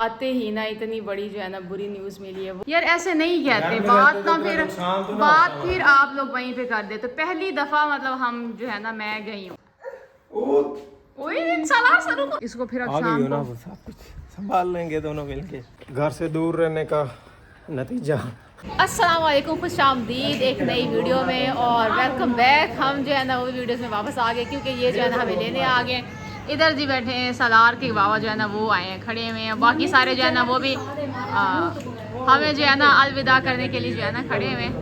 आते ही ना इतनी बड़ी जो है ना बुरी न्यूज़ मिली है। यार ऐसे नहीं कहते, बात ना फिर बात फिर आप लोग वहीं पे कर दे। तो पहली दफ़ा मतलब हम जो है ना मैं गई हूँ, इसको फिर अब शाम को सब कुछ संभाल लेंगे दोनों मिलके। घर से दूर रहने का नतीजा। अस्सलाम वालेकुम, खुश आमदीद एक नई वीडियो में और वेलकम बैक। हम जो है ना वो वीडियोस में वापस आ गए क्योंकि ये जो है ना हमें लेने आ गए। इधर जी बैठे हैं सलार के बाबा जो है ना वो आए हैं, खड़े हुए हैं। बाकी सारे जो है ना वो भी हमें जो है ना अलविदा करने के लिए जो है ना खड़े हुए हैं।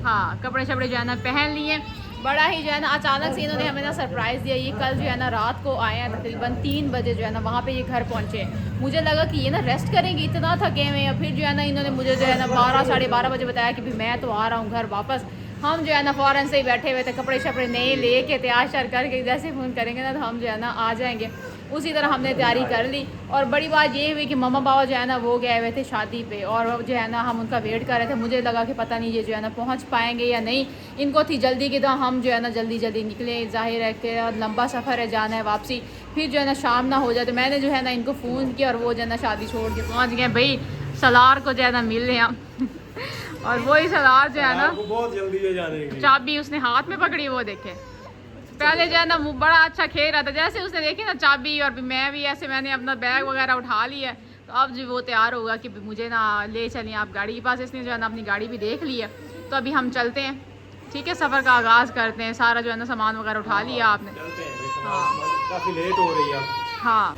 हाँ, कपड़े शपड़े जो है ना पहन लिए। बड़ा ही जो है ना अचानक से इन्होंने हमें ना सरप्राइज़ दिया। ये कल जो है ना रात को आए हैं, तकरीबन 3 बजे जो है ना वहाँ पे ये घर पहुँचे। मुझे लगा कि ये ना रेस्ट करेंगे, इतना थके हुए हैं। फिर जो है ना इन्होंने मुझे जो है ना 12 साढ़े 12 बजे बताया कि भी मैं तो आ रहा हूँ घर वापस। हम जो है ना फ़ौरन से ही बैठे हुए थे, कपड़े शपड़े नए लेके तैयार श्यार करके जैसे फ़ोन करेंगे ना तो हम जो है ना आ जाएंगे। उसी तरह हमने तैयारी कर ली। और बड़ी बात ये हुई कि मम्मा बाबा जो है ना वो गए हुए थे शादी पे और जो है ना हम उनका वेट कर रहे थे। मुझे लगा कि पता नहीं ये जो है ना पहुंच पाएंगे या नहीं। इनको थी जल्दी कि तो हम जो है ना जल्दी जल्दी निकले, जाहिर है कि लंबा सफ़र है, जाना है वापसी, फिर जो है ना शाम ना हो जाए। तो मैंने जो है ना इनको फ़ोन किया और वो जो है ना शादी छोड़ के पहुँच गए। भाई सलार को जो है ना मिल रहे हम और वही सलार जो है ना बहुत जल्दी है जाने की। चाबी उसने हाथ में पकड़ी, वो देखे पहले जो है ना बड़ा अच्छा खेल रहा था। जैसे उसने देखी ना चाबी और भी मैं भी ऐसे मैंने अपना बैग वगैरह उठा लिया। तो अब जो वो तैयार होगा कि मुझे ना ले चलिए आप गाड़ी के पास। इसने जो है ना अपनी गाड़ी भी देख ली है। तो अभी हम चलते हैं, ठीक है, सफ़र का आगाज़ करते हैं। सारा जो है ना सामान वगैरह उठा लिया आपने? हाँ, काफी लेट हो रही है। हाँ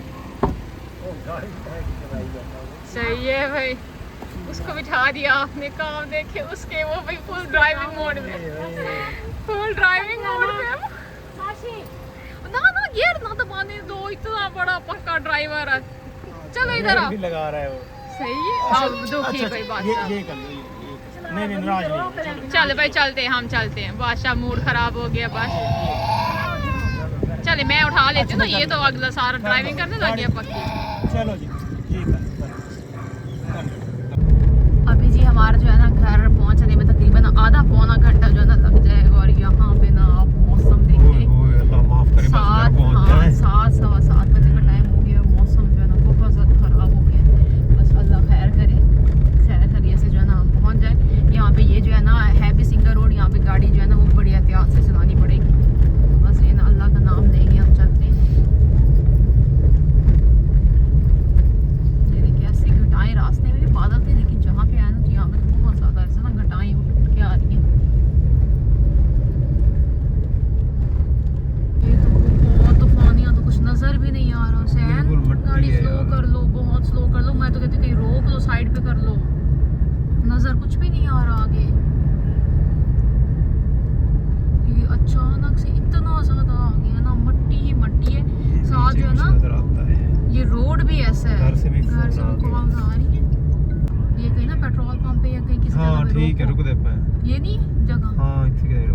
सही है भाई, उसको बिठा दिया आपने। काम देखे उसके, वो भाई फुल ड्राइविंग मोड में, फुल ड्राइविंग मोड में। ना ना गियर ना दबाने दो, इतना बड़ा पक्का ड्राइवर है। चलो इधर आओ, लगा रहा है वो। सही है। अब दुखी भाई बादशाह, ये कर लो, ये नहीं नाराज नहीं। चल भाई चलते हैं, हम चलते हैं। बादशाह मूड खराब हो गया बस। चले मैं उठा लेती हूँ ना, ये तो अगला सारा ड्राइविंग करने लग गया पक्की। चलो जी ठीक है। अभी जी हमारा जो है ना घर पहुंचने में तकरीबन आधा पौना घंटा जो है ना लग जाएगा। और यहाँ पे ना आप मौसम देखिए, 7 बजे का टाइम हो गया। मौसम जो है ना बहुत ज़्यादा ख़राब हो गया। बस अल्लाह खैर करे, खैर खैरियत से जो है ना हम पहुँच जाए। यहाँ पे ये जो है ना हैप्पी सिंगर रोड, यहाँ पे गाड़ी जो है ना वो बड़ी एहतियात से चलानी पड़ेगी। बस ये ना अल्लाह का नाम लेंगे, हम चलते हैं। ये देखिए ऐसे घटाएं रास्ते में भी बादल थे, लेकिन जहाँ पे आए ना तो यहाँ पे तो बहुत ज़्यादा ऐसे ना घटाएं उठ के आ रही हैं। कुछ नजर भी नहीं आ रहा। सैन गाड़ी स्लो कर लो, बहुत स्लो कर लो। मैं तो कहती कहीं रोक लो, साइड पे कर लो। नजर कुछ भी नहीं आ रहा आगे। ये अचानक से इतना ज्यादा आ गया ना, मट्टी ही मट्टी है। साथ जो है ना ये रोड भी ऐसा है, घर से भी कॉल्स आ रही है। ये कहीं ना पेट्रोल पंप पे या कहीं किसी जगह पे ठीक है, रुक दे पाए। ये नहीं जगह, हाँ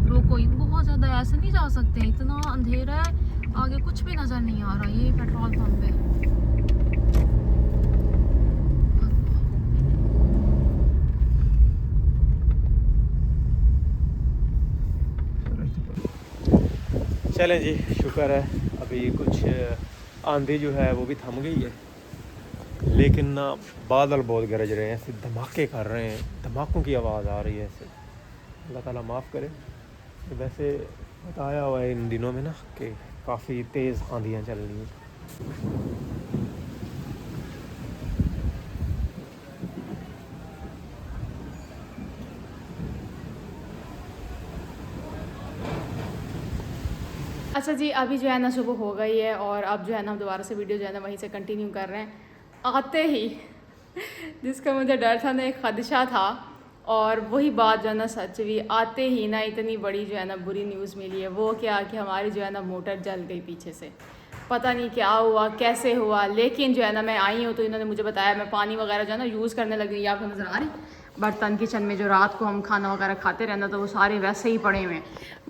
रोको। बहुत ज्यादा ऐसे नहीं जा सकते, इतना अंधेरा है, आगे कुछ भी नजर नहीं आ रहा। ये पेट्रोल पंप है। चलें जी, शुक्र है अभी कुछ आंधी जो है वो भी थम गई है। लेकिन ना बादल बहुत गरज रहे हैं, ऐसे धमाके कर रहे हैं, धमाकों की आवाज़ आ रही है ऐसे। अल्लाह ताला माफ़ करे। वैसे बताया हुआ है इन दिनों में ना कि काफ़ी तेज़ आंधियाँ चल रही हैं। अच्छा जी, अभी जो है ना सुबह हो गई है और अब जो है ना हम दोबारा से वीडियो जो है ना वहीं से कंटिन्यू कर रहे हैं। आते ही जिसका मुझे डर था ना, एक ख़दशा था, और वही बात जो है ना सच हुई। आते ही ना इतनी बड़ी जो है ना बुरी न्यूज़ मिली है। वो क्या कि हमारी जो है ना मोटर जल गई पीछे से। पता नहीं क्या हुआ, कैसे हुआ, लेकिन जो है ना मैं आई हूँ तो इन्होंने मुझे बताया। मैं पानी वगैरह जो है ना यूज़ करने लगी। आपको नज़र आ रही बर्तन किचन में जो रात को हम खाना वगैरह खाते रहना, तो वो सारे वैसे ही पड़े हुए हैं।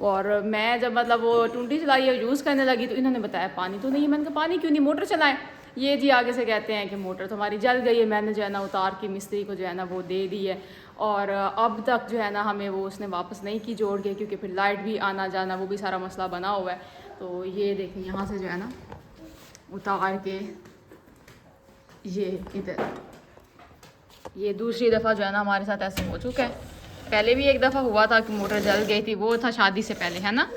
और मैं जब मतलब वो टूटी चलाई है यूज़ करने लगी तो इन्होंने बताया पानी तो नहीं है। मैंने कहा पानी क्यों नहीं, मोटर चलाएं। ये जी आगे से कहते हैं कि मोटर तो हमारी जल गई है। मैंने जो है ना उतार के मिस्त्री को जो है ना वो दे दी है। और अब तक जो है ना हमें वो उसने वापस नहीं की जोड़ के, क्योंकि फिर लाइट भी आना जाना वो भी सारा मसला बना हुआ है। तो ये देखें यहाँ से जो है ना उतार के ये इधर ये दूसरी दफ़ा जो है ना हमारे साथ ऐसे हो चुका है। पहले भी एक दफ़ा हुआ था कि मोटर जल गई थी, वो था शादी से पहले, है ना।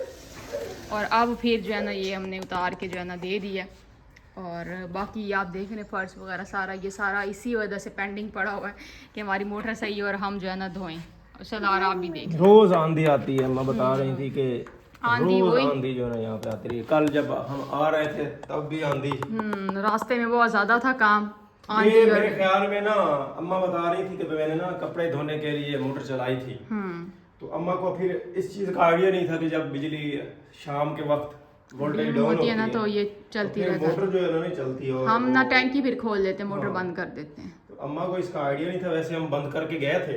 और अब फिर जो है ना ये हमने उतार के जो है ना दे दिया। और बाकी आप देख रहे हैं फर्श वगैरह सारा, ये सारा इसी वजह से पेंडिंग पड़ा हुआ है कि हमारी मोटर सही है और हम जो है ना धोएं। और सलार आप भी देख, रोज आंधी आती है, मैं बता रही थी कि आंधी रोज वही आंधी जो है ना यहाँ पे आती रही। कल जब हम आ रहे थे तब भी आंधी। रास्ते में बहुत ज़्यादा था काम ये आंधी और मेरे ख्याल में ना अम्मा बता रही थी कि मैंने ना कपड़े धोने के लिए मोटर चलाई थी। तो अम्मा को फिर इस चीज का आइडिया नहीं था कि जब बिजली शाम के वक्त वोल्टेज डाउन होती है ना तो ये चलती तो फिर रहती मोटर जो है ना नहीं चलती है। और हम ना टैंकी फिर खोल देते हैं, मोटर बंद कर देते हैं। तो अम्मा को इसका आइडिया नहीं था, वैसे हम बंद करके गए थे।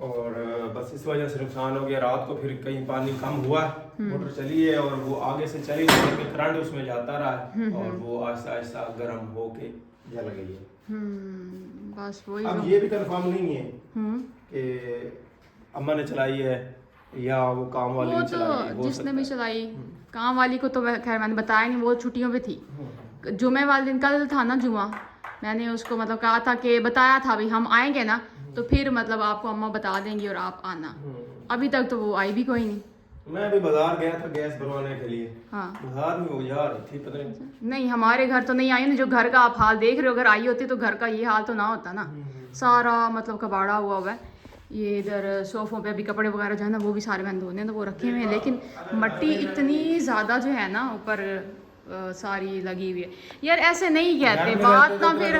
और बस इस वजह से नुकसान हो गया। रात को फिर कहीं पानी कम हुआ, मोटर चली है और वो आगे से चली तो करंट उसमें जाता रहा और वो आहिस्ता आहिस्ता गर्म होके जल गई है। बस वही अब ये भी कंफर्म नहीं है कि अम्मा ने चलाई है या वो काम वाली वो ने चलाई है। तो जिसने भी चलाई, काम वाली को तो खैर मैंने बताया नहीं, वो छुट्टियों पे थी। जुमे वाले दिन कल था ना जुमा, मैंने उसको मतलब कहा था कि बताया था भाई हम आएंगे ना तो फिर मतलब आपको अम्मा बता देंगी और आप आना। अभी तक तो वो आई भी कोई नहीं। मैं अभी बाजार गया था गैस भरवाने के लिए। हाँ बाजार में वो जा रही थी, पता नहीं हमारे घर तो नहीं आई ना। जो घर का आप हाल देख रहे हो, अगर आई होती तो घर का ये हाल तो ना होता ना। सारा मतलब कबाड़ा हुआ है। ये इधर सोफों पे अभी कपड़े वगैरह जो है ना वो भी सारे मैंने धोने तो वो रखे हुए हैं, लेकिन मट्टी इतनी ज़्यादा जो है ना ऊपर सारी लगी हुई है। यार ऐसे नहीं कहते बात ना, फिर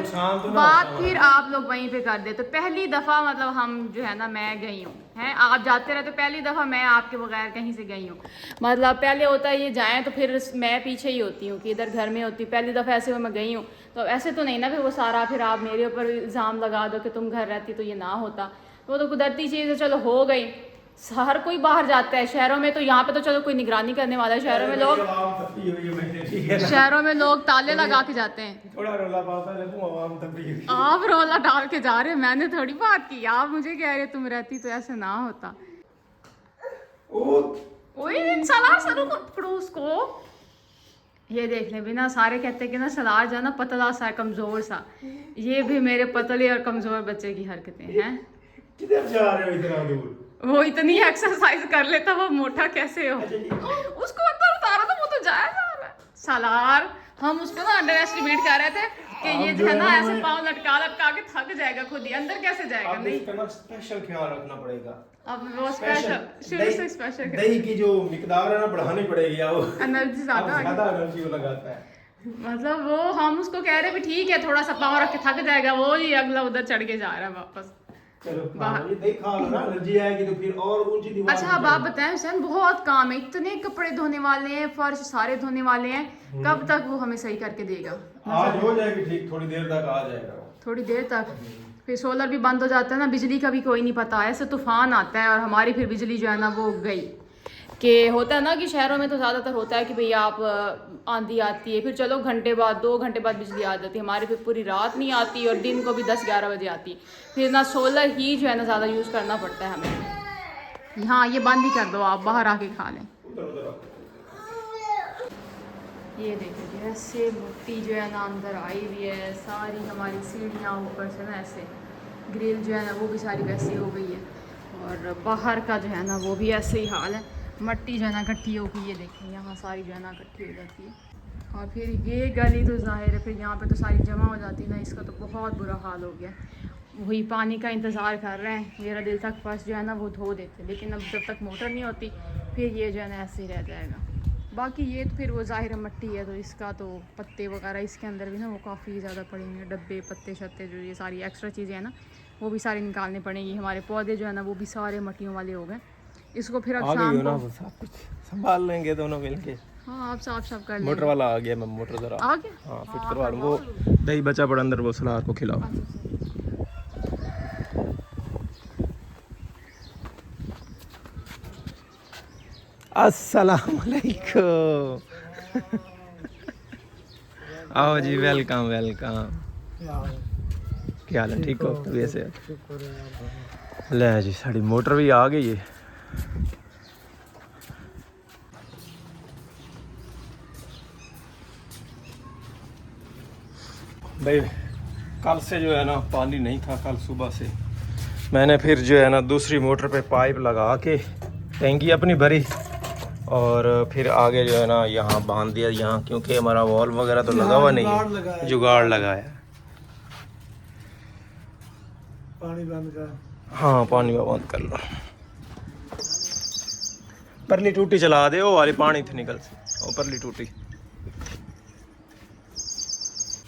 बात फिर आप लोग वहीं पे कर देते। पहली दफ़ा मतलब हम जो है ना मैं गई हूँ, हैं आप जाते रहते, पहली दफ़ा मैं आपके बगैर कहीं से गई हूँ। मतलब पहले होता है ये जाएँ तो फिर मैं पीछे ही होती हूँ कि इधर घर में होती। पहली दफ़ा ऐसे मैं गई हूँ तो ऐसे तो नहीं ना फिर वो सारा फिर आप मेरे ऊपर इल्ज़ाम लगा दो कि तुम घर रहती तो ये ना होता। वो तो कुदरती चीज़ है, चलो हो गई। हर कोई बाहर जाता है शहरों में, तो यहाँ पे तो चलो कोई निगरानी करने वाला है। शहरों में लोग ताले लगा के जाते हैं। थोड़ा रोला पापा लगूं आवाम तब आप रोला डाल के जा रहे हो, मैंने थोड़ी बात की। आप मुझे कह रहे तुम रहती तो ऐसे ना होता। ओए सलार सरू को पकड़ो उसको। ये देख ले बिना सारे कहते कि ना सलार जो है ना पतला सा कमजोर सा, ये भी मेरे पतले और कमजोर बच्चे की हरकतें हैं। किधर जा रहे हो इतना दूर? वो इतनी एक्सरसाइज कर लेता वो मोटा कैसे हो? उसको अंदर उतारा तो वो तो जाया जा रहा है। सलार हम उसको ना अंडर एस्टिमेट कर रहे थे कि ये जो है ना ऐसे पाँव लटका लटका के थक जाएगा खुद ही, अंदर कैसे जाएगा? नहीं इसका स्पेशल ख्याल रखना पड़ेगा। अब वो स्पेशल शुरू से स्पेशल दही की जो मिकदार है ना बढ़ानी पड़ेगी। वो एनर्जी ज्यादा एनर्जी वो लगाता है। मतलब वो हम उसको कह रहे भी ठीक है थोड़ा सा पाँव रख के थक जाएगा, वो ही अगला उधर चढ़ के जा रहा है वापस। चलो देखा ना एनर्जी आएगी तो फिर और ऊंची दीवार। अच्छा अब आप बताएं हुसैन, बहुत काम है, इतने कपड़े धोने वाले हैं, फर्श सारे धोने वाले हैं, कब तक वो हमें सही करके देगा? आज हो जाएगी ठीक, थोड़ी देर तक आ जाएगा। थोड़ी देर तक फिर सोलर भी बंद हो जाता है ना, बिजली का भी कोई नहीं पता। ऐसे तूफान आता है और हमारी फिर बिजली जो है ना वो गई। कि होता है ना कि शहरों में तो ज़्यादातर होता है कि भाई आप आंधी आती है फिर चलो घंटे बाद 2 घंटे बाद बिजली आ जाती है। हमारी फिर पूरी रात नहीं आती और दिन को भी 10-11 बजे आती। फिर ना सोलर ही जो है ना ज़्यादा यूज़ करना पड़ता है हमें। हाँ ये बंद ही कर दो, आप बाहर आके खा लें। ये देखिए ऐसे मिट्टी जो है ना अंदर आई हुई है, सारी हमारी सीढ़ियाँ ऊपर से ना ऐसे ग्रिल जो है ना वो भी सारी वैसी हो गई है और बाहर का जो है ना वो भी ऐसे ही हाल है। मट्टी जो है ना इकट्ठी हो गई है, देखिए यहाँ सारी जो है ना इकट्ठी हो जाती है। और फिर ये गली तो ज़ाहिर है फिर यहाँ पे तो सारी जमा हो जाती है ना, इसका तो बहुत बुरा हाल हो गया। वही पानी का इंतज़ार कर रहे हैं, मेरा दिल तक फर्स्ट जो है ना वो धो देते, लेकिन अब जब तक मोटर नहीं होती फिर ये जो है ना ऐसे ही रह जाएगा। बाकी ये तो फिर वो ज़ाहिर मट्टी है तो इसका तो पत्ते वगैरह इसके अंदर भी ना वो काफ़ी ज़्यादा पड़ेंगे, डब्बे पत्ते शत्ते जो ये सारी एक्स्ट्रा चीज़ें हैं ना वो भी सारी निकालनी पड़ेंगी। हमारे पौधे जो है ना वो भी सारे मट्टियों वाले हो गए। इसको फिर अब शाम को सब कुछ संभाल लेंगे दोनों मिलके। हाँ आप साफ साफ कर लेंगे। मोटर वाला आ गया, मैं मोटर जरा आ गया, हाँ फिट करवा लूँ। वो दही बचा पड़ा अंदर, वो सलार को खिलाओ। अस्सलाम वालेकुम। आओ जी, वेलकम वेलकम। क्या हाल है, ठीक हो? वैसे ले जी साड़ी मोटर भी आ गई है। भाई कल से जो है ना पानी नहीं था, कल सुबह से मैंने फिर जो है ना दूसरी मोटर पे पाइप लगा के टैंकी अपनी भरी और फिर आगे जो है ना यहाँ बांध दिया यहाँ, क्योंकि हमारा वॉल वगैरह तो लगा हुआ नहीं है, जुगाड़ लगाया। पानी बंद कर। हाँ पानी में बंद कर लो। परली टूटी चला दे, वो वाली पानी थी निकल से, वो परली टूटी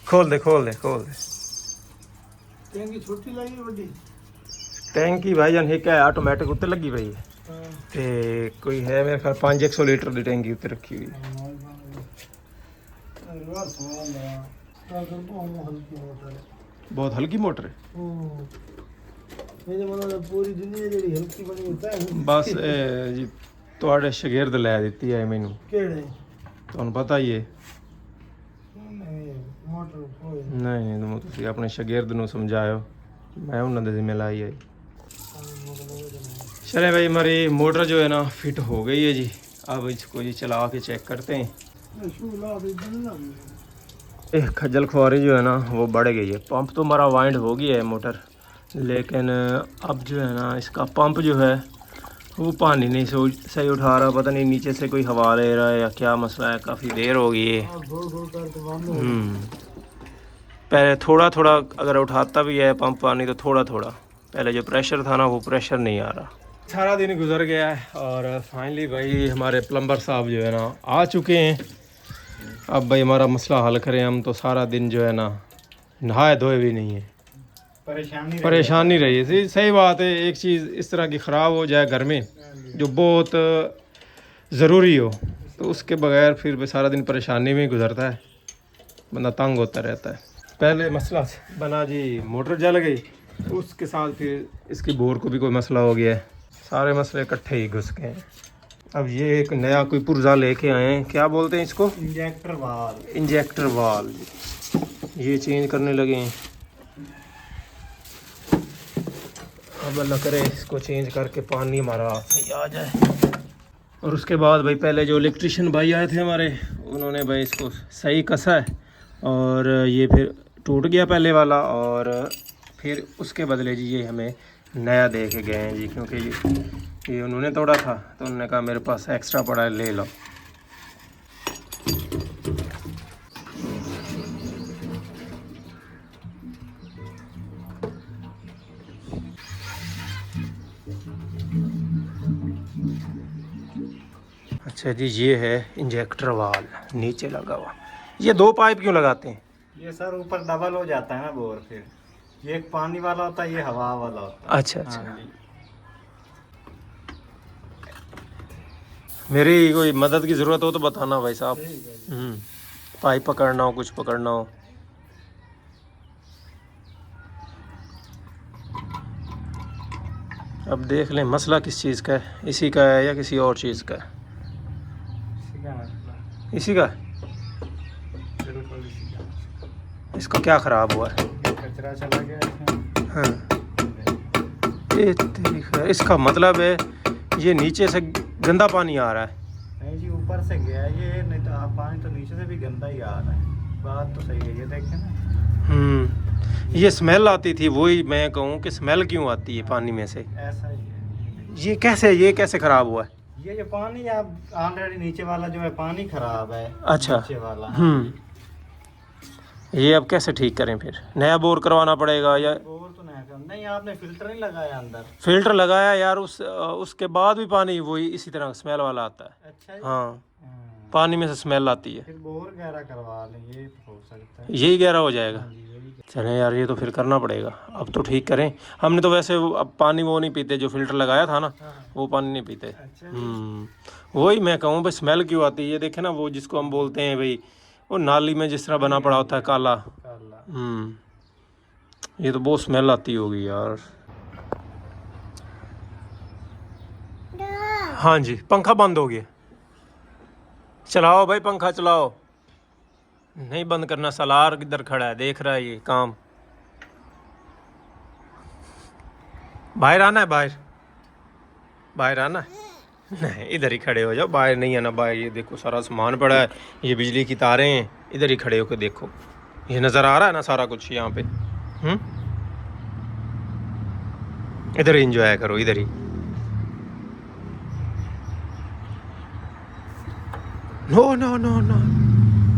खोल दे खोल दे खोल दे। टैंकी छोटी लगी बड़ी टैंकी भाई जान एक है ऑटोमेटिक उत्ते लगी पई है ते कोई है मेरे ख्याल 500 लीटर की टैंकी उत्ते रखी हुई है। बहुत हल्की मोटर है। पूरी दुनिया ਜਿਹੜੀ ਹਲਕੀ ਬਣੀ ਹੁੰਦਾ ਹੈ बस जी ਤੁਹਾਡੇ ਸ਼ਾਗਿਰਦ ਲੈ ਦਿੱਤੀ ਹੈ ਮੈਨੂੰ। ਕਿਹੜੇ ਤੁਹਾਨੂੰ ਪਤਾ ਹੀ ਹੈ। ਮੋਟਰ ਕੋਈ नहीं ਤੁਸੀਂ ਆਪਣੇ ਸ਼ਾਗਿਰਦ ਨੂੰ ਸਮਝਾਇਓ, मैं उन्होंने जिम्मे लाई है। चले भाई हमारी मोटर जो है ना फिट हो गई है जी। अब इसको जी चला के चेक करते हैं। खज्जल खुआरी जो है ना वो बढ़ गई है। पंप तो हमारा वाइंड हो गया है मोटर, लेकिन अब जो है ना इसका पंप जो है वो पानी नहीं सही उठा रहा। पता नहीं नीचे से कोई हवा ले रहा है या क्या मसला है, काफ़ी देर हो गई है। पहले थोड़ा थोड़ा अगर उठाता भी है पंप पानी तो थोड़ा थोड़ा, पहले जो प्रेशर था ना वो प्रेशर नहीं आ रहा। सारा दिन गुजर गया है और फाइनली भाई हमारे प्लम्बर साहब जो है ना आ चुके हैं। अब भाई हमारा मसला हल करें हम, तो सारा दिन जो है ना नहाए धोए भी नहीं है, परेशानी रही है। सही बात है, एक चीज़ इस तरह की ख़राब हो जाए घर में जो बहुत ज़रूरी हो तो उसके बगैर फिर भी सारा दिन परेशानी में गुजरता है, बंदा तंग होता रहता है। पहले मसला बना जी मोटर जल गई, उसके साथ फिर इसकी बोर को भी कोई मसला हो गया है, सारे मसले इकट्ठे ही घुस गए हैं। अब ये एक नया कोई पुर्जा लेके आए हैं, क्या बोलते हैं इसको, इंजेक्टर वाल। इंजेक्टर वाल ये चेंज करने लगे हैं। अब अल्लाह करे इसको चेंज करके पानी हमारा सही आ जाए। और उसके बाद भाई पहले जो इलेक्ट्रिशियन भाई आए थे हमारे, उन्होंने भाई इसको सही कसा है और ये फिर टूट गया पहले वाला, और फिर उसके बदले जी ये हमें नया दे के गए हैं जी, क्योंकि ये उन्होंने तोड़ा था तो उन्होंने कहा मेरे पास एक्स्ट्रा पड़ा है ले लो। अच्छा जी ये है इंजेक्टर वाल नीचे लगा हुआ। ये दो पाइप क्यों लगाते हैं? ये सर ऊपर डबल हो जाता है ना बोर, फिर ये एक पानी वाला होता है, ये हवा वाला होता है। अच्छा अच्छा। मेरी कोई मदद की ज़रूरत हो तो बताना भाई साहब। पाइप पकड़ना हो, कुछ पकड़ना हो। अब देख लें मसला किस चीज़ का है, इसी का है या किसी और चीज़ का है? इसी का। इसको क्या ख़राब हुआ है? कचरा चला गया इसमें। हाँ इसका मतलब है ये नीचे से गंदा पानी आ रहा है। नहीं जी ऊपर से गया है ये, नहीं तो आप पानी तो नीचे से भी गंदा ही आ रहा है। बात तो सही है, ये देखें ना। ये स्मेल आती थी, वही मैं कहूँ कि स्मेल क्यों आती है पानी में से? ऐसा ही है। ये कैसे ख़राब हुआ है? ये जो पानी आप ऑलरेडी नीचे वाला जो है पानी खराब है। अच्छा। नीचे वाला। ये अब कैसे ठीक करें? फिर नया बोर करवाना पड़ेगा या? बोर तो नहीं, आपने फिल्टर नहीं लगाया अंदर? फिल्टर लगाया यार, उसके बाद भी पानी वही इसी तरह स्मेल वाला आता है। अच्छा। हाँ पानी में से स्मेल आती है। फिर बोर गहरा करवा लें, ये हो सकता है। यही गहरा हो जाएगा। यही। चलें यार ये तो फिर करना पड़ेगा, अब तो ठीक करें। हमने तो वैसे अब पानी वो नहीं पीते, जो फिल्टर लगाया था ना वो पानी नहीं पीते। अच्छा। वही मैं कहूँ भाई स्मेल क्यों आती है? ये देखे ना वो जिसको हम बोलते हैं भाई वो नाली में जिस तरह बना पड़ा होता है काला। ये तो बहुत स्मेल आती होगी यार। हाँ जी पंखा बंद हो गया। चलाओ भाई पंखा चलाओ। नहीं बंद करना, सलार किधर खड़ा है देख रहा है ये काम। बाहर आना है, बाहर आना है। नहीं इधर ही खड़े हो जाओ, बाहर नहीं आना। बाहर ये देखो सारा सामान पड़ा है, ये बिजली की तारें हैं, इधर ही खड़े होकर देखो। ये नज़र आ रहा है ना सारा कुछ यहाँ पे। इधर ही इंजॉय करो, इधर ही। नो नो नो नो,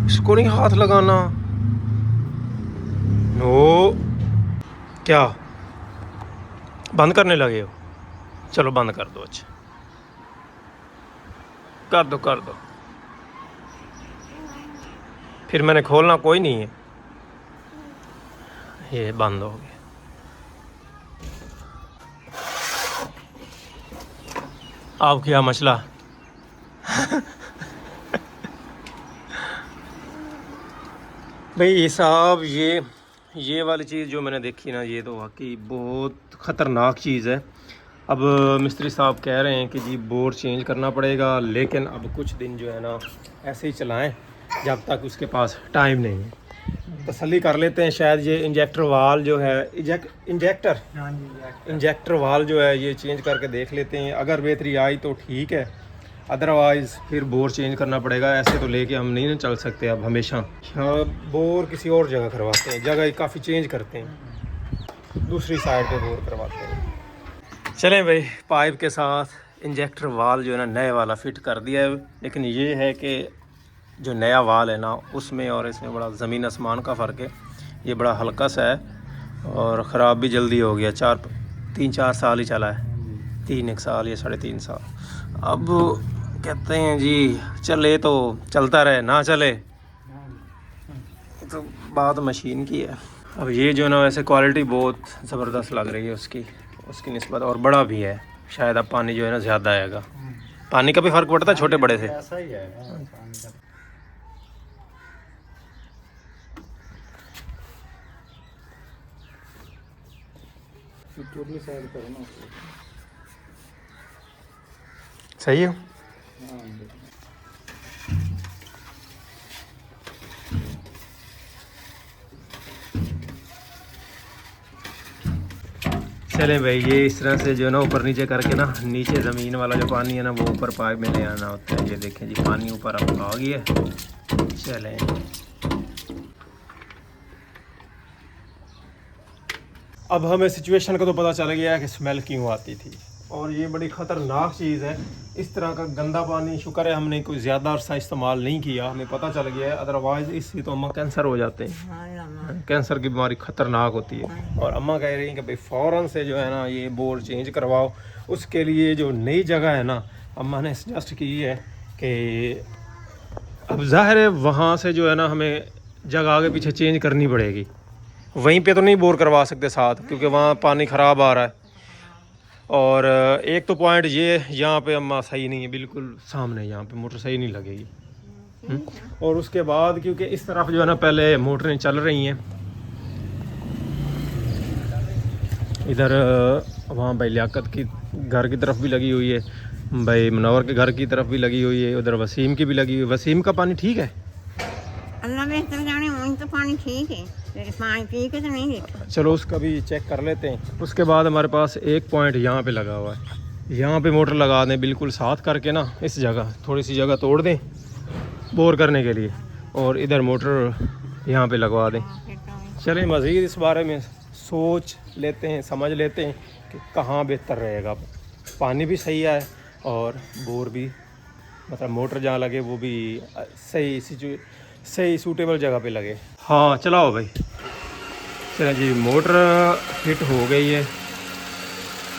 इसको नहीं हाथ लगाना। नो, क्या बंद करने लगे हो? चलो बंद कर दो। अच्छा कर दो। फिर मैंने खोलना कोई नहीं है, ये बंद हो गया। आप क्या मसला? भाई साहब, ये वाली चीज़ जो मैंने देखी ना, ये तो वाकई बहुत ख़तरनाक चीज़ है। अब मिस्त्री साहब कह रहे हैं कि जी बोर चेंज करना पड़ेगा, लेकिन अब कुछ दिन जो है ना ऐसे ही चलाएं जब तक उसके पास टाइम नहीं है। तसल्ली कर लेते हैं, शायद ये इंजेक्टर वाल जो है, इंजेक्टर वाल जो है ये चेंज करके देख लेते हैं। अगर बेहतरी आई तो ठीक है, अदरवाइज़ फिर बोर चेंज करना पड़ेगा। ऐसे तो लेके हम नहीं ना चल सकते अब हमेशा। बोर किसी और जगह करवाते हैं, जगह काफ़ी चेंज करते हैं, दूसरी साइड पे बोर करवाते हैं। चलें भाई, पाइप के साथ इंजेक्टर वाल जो है ना नए वाला फिट कर दिया है। लेकिन ये है कि जो नया वाल है ना, उसमें और इसमें बड़ा ज़मीन आसमान का फ़र्क है। ये बड़ा हल्का सा है और ख़राब भी जल्दी हो गया। 3-4 साल ही चला है, 3 साल या 3.5 साल। अब कहते हैं जी चले तो चलता रहे, ना चले तो बात मशीन की है। अब ये जो है ना वैसे क्वालिटी बहुत ज़बरदस्त लग रही है उसकी निस्बत, और बड़ा भी है। शायद अब पानी जो है ना ज़्यादा आएगा। पानी का भी फ़र्क पड़ता है छोटे बड़े से। ऐसा ही है। सही है। चलें भाई, ये इस तरह से जो है ना ऊपर नीचे करके ना, नीचे ज़मीन वाला जो पानी है ना वो ऊपर पाइप में ले आना होता है। ये देखें जी, पानी ऊपर अब आ गया है। चलें, अब हमें सिचुएशन का तो पता चल गया है कि स्मेल क्यों आती थी, और ये बड़ी ख़तरनाक चीज़ है। इस तरह का गंदा पानी शुक्र है हमने कोई ज़्यादा अरसा इस्तेमाल नहीं किया, हमें पता चल गया है। अदरवाइज़ इससे तो अम्मा कैंसर हो जाते हैं। कैंसर की बीमारी ख़तरनाक होती है। और अम्मा कह रही हैं कि भाई फ़ौरन से जो है ना ये बोर चेंज करवाओ। उसके लिए जो नई जगह है ना, अम्मा ने सजेस्ट की है कि अब ज़ाहिर है वहाँ से जो है ना हमें जगह आगे पीछे चेंज करनी पड़ेगी। वहीं पे तो नहीं बोर करवा सकते साथ, क्योंकि वहाँ पानी ख़राब आ रहा है। और एक तो पॉइंट ये, यहाँ पे अम्मा सही नहीं है, बिल्कुल सामने यहाँ पे मोटर सही नहीं लगेगी। और उसके बाद क्योंकि इस तरफ जो है ना पहले मोटरें चल रही हैं, इधर वहाँ भाई लियाकत की घर की तरफ भी लगी हुई है, भाई मुनव्वर के घर की तरफ भी लगी हुई है, उधर वसीम की भी लगी हुई है। वसीम का पानी ठीक है, अल्लाह बेहतर जाने, वहीं तो पानी ठीक है, पानी पी के तो नहीं है। चलो उसका भी चेक कर लेते हैं। उसके बाद हमारे पास एक पॉइंट यहाँ पे लगा हुआ है, यहाँ पे मोटर लगा दें बिल्कुल साथ करके ना, इस जगह थोड़ी सी जगह तोड़ दें बोर करने के लिए, और इधर मोटर यहाँ पे लगवा दें। चलें मज़ीद इस बारे में सोच लेते हैं, समझ लेते हैं कि कहाँ बेहतर रहेगा। पानी भी सही आए और बोर भी, मतलब मोटर जहाँ लगे वो भी सही सूटेबल जगह पे लगे। हाँ चलाओ भाई। चलें जी, मोटर फिट हो गई है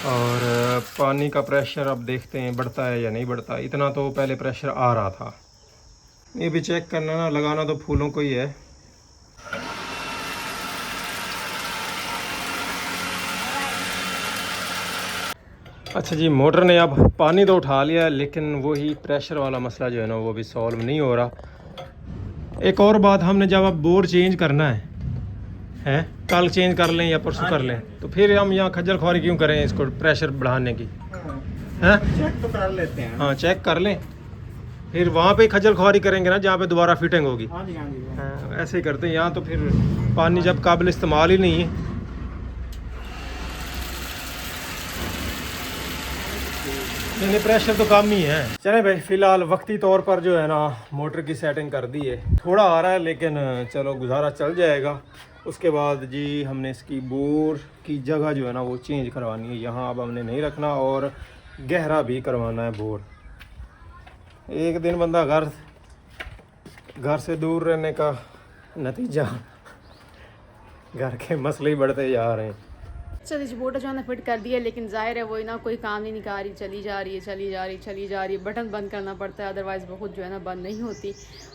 और पानी का प्रेशर अब देखते हैं बढ़ता है या नहीं बढ़ता। इतना तो पहले प्रेशर आ रहा था। ये भी चेक करना ना, लगाना तो फूलों को ही है। अच्छा जी, मोटर ने अब पानी तो उठा लिया, लेकिन वही प्रेशर वाला मसला जो है ना वो भी सॉल्व नहीं हो रहा। एक और बात, हमने जब अब बोर चेंज करना है कल चेंज कर लें या परसों कर लें, तो फिर हम यहाँ खज्जल ख्वारी क्यों करें इसको प्रेशर बढ़ाने की? हैं, चेक तो कर लेते हैं। हाँ चेक कर लें, फिर वहाँ पे खज्जल ख्वारी करेंगे ना जहाँ पे दोबारा फिटिंग होगी। हाँ जी, हाँ जी। हाँ, ऐसे ही करते हैं। यहाँ तो फिर पानी जब काबिल इस्तेमाल ही नहीं है। नहीं प्रेशर तो कम ही है। चले भाई फिलहाल वक्ती तौर पर जो है ना मोटर की सेटिंग कर दी है, थोड़ा आ रहा है लेकिन चलो गुजारा चल जाएगा। उसके बाद जी हमने इसकी बोर की जगह जो है ना वो चेंज करवानी है, यहाँ अब हमने नहीं रखना और गहरा भी करवाना है बोर। एक दिन बंदा घर से दूर रहने का नतीजा घर के मसले ही बढ़ते जा रहे हैं। चलिए जी मोटर जो है ना फिट कर दिया, लेकिन जाहिर है वही ना कोई काम नहीं निकाल रही, चली जा रही है। बटन बंद करना पड़ता है, अदरवाइज़ बहुत जो है ना बंद नहीं होती।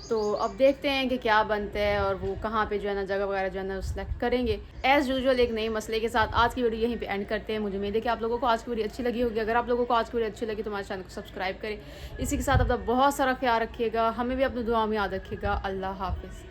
तो अब देखते हैं कि क्या बनता है और वो कहाँ पे जो है ना जगह वगैरह जो है ना सेलेक्ट करेंगे। एज़ यूजुअल एक नए मसले के साथ आज की वीडियो यहीं पे एंड करते हैं। मुझे उम्मीद है कि आप लोगों को आज की वीडियो अच्छी लगी होगी। अगर आप लोगों को आज की वीडियो अच्छी लगी तो हमारे चैनल को सब्सक्राइब करें। इसी के साथ अपना बहुत सारा ख्याल रखिएगा, हमें भी अपनी दुआ में याद रखिएगा। अल्लाह हाफिज़।